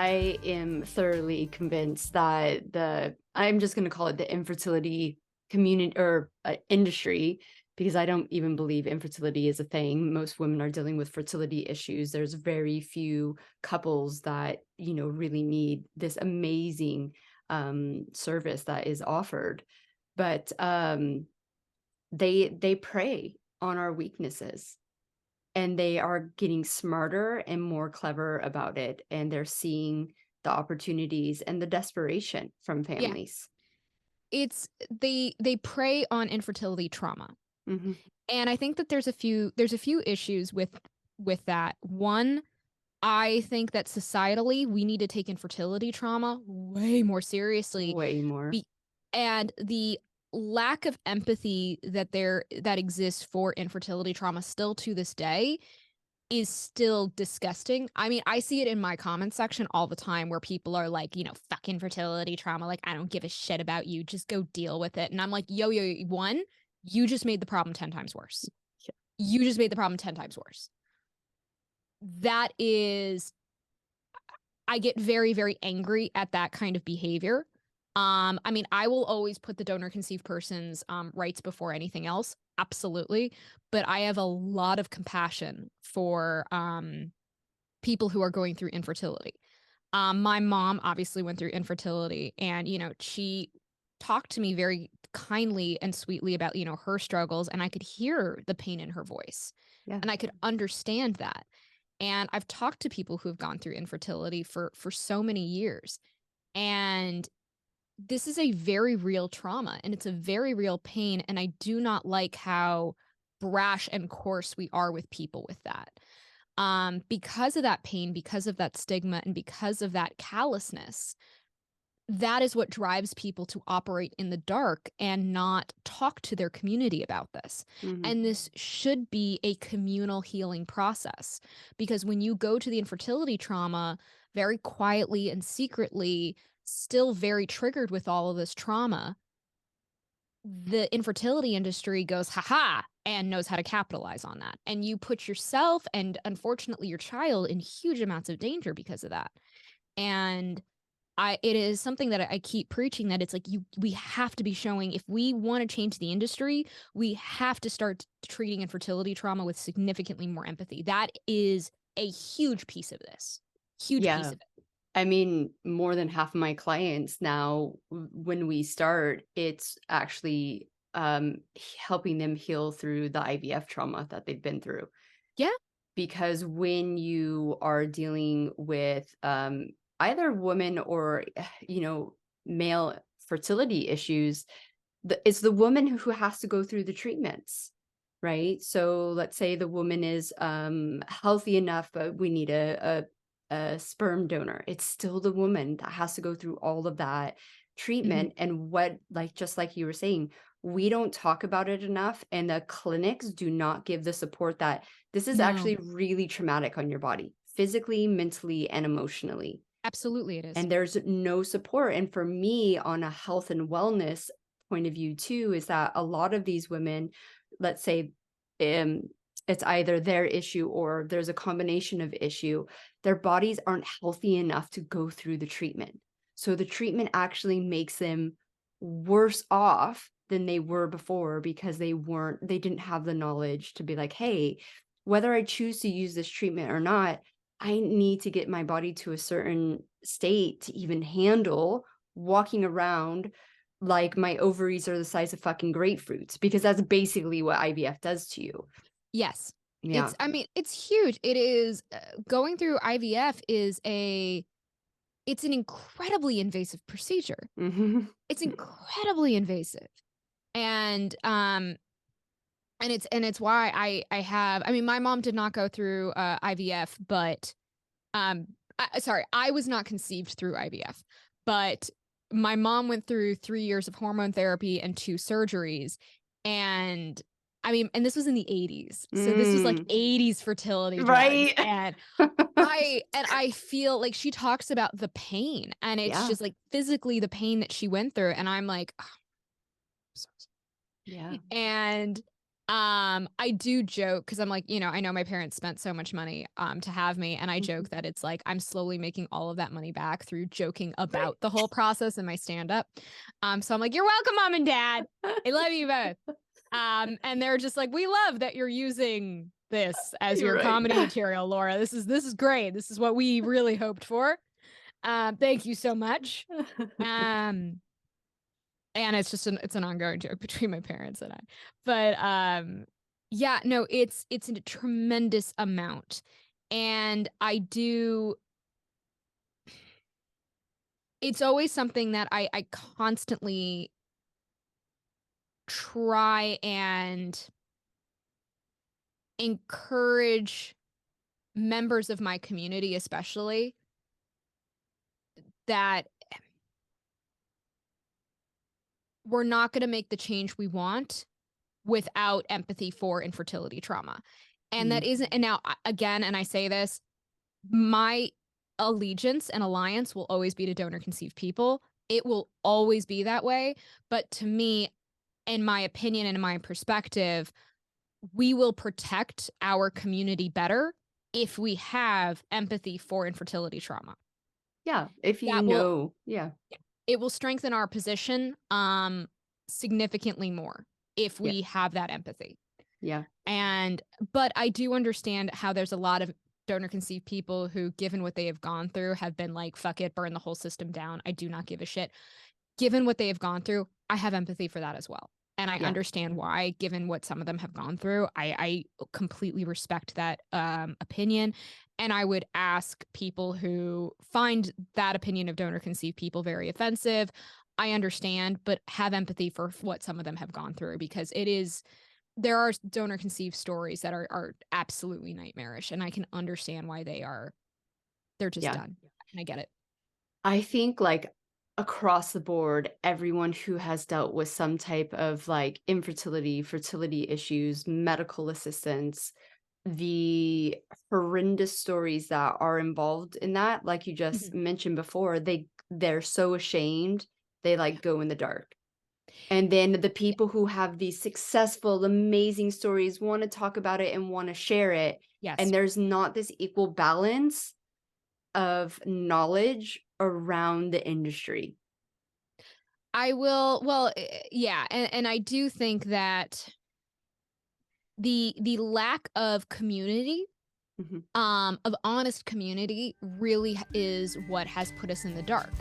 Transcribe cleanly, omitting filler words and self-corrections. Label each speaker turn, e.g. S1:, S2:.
S1: I am thoroughly convinced that I'm just going to call it the infertility community or industry, because I don't even believe infertility is a thing. Most women are dealing with fertility issues. There's very few couples that, really need this amazing service that is offered. But they prey on our weaknesses, and they are getting smarter and more clever about it, and they're seeing the opportunities and the desperation from
S2: Yeah,
S1: families.
S2: it's they prey on infertility trauma.
S1: Mhm.
S2: And I think that there's a few issues with that. One, I think that societally we need to take infertility trauma way more seriously.
S1: Way more.
S2: Be- and the lack of empathy that exists for infertility trauma still to this day is still disgusting. I mean, I see it in my comment section all the time where people are like, fuck infertility trauma. Like, I don't give a shit about you. Just go deal with it. And I'm like, one, you just made the problem 10 times worse.
S1: Yeah.
S2: You just made the problem 10 times worse. That is, I get very, very angry at that kind of behavior. I mean, I will always put the donor conceived person's rights before anything else. Absolutely. But I have a lot of compassion for people who are going through infertility. My mom obviously went through infertility, and she talked to me very kindly and sweetly about her struggles, and I could hear the pain in her voice,
S1: Yeah.
S2: and I could understand that. And I've talked to people who have gone through infertility for so many years, and this is a very real trauma, and it's a very real pain, and I do not like how brash and coarse we are with people with that. Because of that pain, because of that stigma, and because of that callousness, that is what drives people to operate in the dark and not talk to their community about this.
S1: Mhm.
S2: And this should be a communal healing process, because when you go to the infertility trauma very quietly and secretly, still very triggered with all of this trauma, the infertility industry goes, haha, and knows how to capitalize on that. And you put yourself and unfortunately your child in huge amounts of danger because of that. And it is something that I keep preaching, that it's like we have to be showing, if we want to change the industry, we have to start treating infertility trauma with significantly more empathy. That is a huge piece of this. Huge piece
S1: Yeah.
S2: of it.
S1: I mean, more than half of my clients now, when we start, it's actually helping them heal through the IVF trauma that they've been through.
S2: Yeah.
S1: Because when you are dealing with either women or male fertility issues, it's the woman who has to go through the treatments, right? So let's say the woman is healthy enough, but we need a sperm donor. It's still the woman that has to go through all of that
S2: Mhm.
S1: treatment. And what, like, just like you were saying, we don't talk about it enough, and the clinics do not give the support that this is
S2: No,
S1: actually really traumatic on your body, physically, mentally, and emotionally.
S2: absolutely it is.
S1: And there's no support. And for me, on a health and wellness point of view too, is that a lot of these women, let's say, um, it's either their issue or there's a combination of issue, their bodies aren't healthy enough to go through the treatment. So the treatment actually makes them worse off than they were before, because they didn't have the knowledge to be like, hey, whether I choose to use this treatment or not, I need to get my body to a certain state to even handle walking around like my ovaries are the size of fucking grapefruits, because that's basically what IVF does to you.
S2: Yes.
S1: Yeah.
S2: I mean, it's huge. It is going through IVF it's an incredibly invasive procedure.
S1: Mhm.
S2: It's incredibly invasive. And it's why I mean, my mom did not go through IVF, but sorry, I was not conceived through IVF, but my mom went through 3 years of hormone therapy and two surgeries. And I mean, and this was in the 80s. So this was like
S1: Mm.
S2: 80s fertility drugs.
S1: Right.
S2: And I feel like she talks about the pain, and it's
S1: Yeah.
S2: just like physically the pain that she went through. And I'm like, "Oh, I'm so
S1: Yeah.
S2: sorry." And I do joke because I'm like, I know my parents spent so much money to have me, and I joke
S1: Mhm.
S2: that it's like I'm slowly making all of that money back through joking about the whole process in my stand up. So I'm like, "You're welcome, mom and dad. I love you both." And they're just like, "We love that you're using this as
S1: You're
S2: your
S1: right.
S2: comedy material, Laura. This is great. This is what we really hoped for. Thank you so much." Um and it's an ongoing joke between my parents and I. But yeah, no, it's a tremendous amount. And it's always something that I constantly try and encourage members of my community, especially, that we're not going to make the change we want without empathy for infertility trauma. And that
S1: Mm,
S2: isn't, and now again, and I say this, my allegiance and alliance will always be to donor conceived people. It will always be that way. But to me, in my opinion and in my perspective, we will protect our community better if we have empathy for infertility trauma.
S1: yeah, if you
S2: That will
S1: know, yeah,
S2: it will strengthen our position significantly more if
S1: yeah,
S2: we have that empathy.
S1: yeah,
S2: And but I do understand how there's a lot of donor conceived people who, given what they have gone through, have been like, fuck it, burn the whole system down. I do not give a shit. Given what they have gone through, I have empathy for that as well. And I
S1: yeah,
S2: understand why, given what some of them have gone through. I completely respect that opinion. And I would ask people who find that opinion of donor conceived people very offensive. I understand, but have empathy for what some of them have gone through, because there are donor conceived stories that are absolutely nightmarish, and I can understand why they're just
S1: yeah.
S2: done. And I get it.
S1: I think like across the board, everyone who has dealt with some type of like infertility, fertility issues, medical assistance, the horrendous stories that are involved in that, like you just
S2: Mhm.
S1: mentioned before, they're so ashamed, they like go in the dark. And then the
S2: Yeah.
S1: people who have these successful, amazing stories want to talk about it and want to share it.
S2: Yes.
S1: And there's not this equal balance of knowledge around the industry.
S2: I will well, yeah, and I do think that the lack of community,
S1: Mhm.
S2: of honest community, really is what has put us in the dark.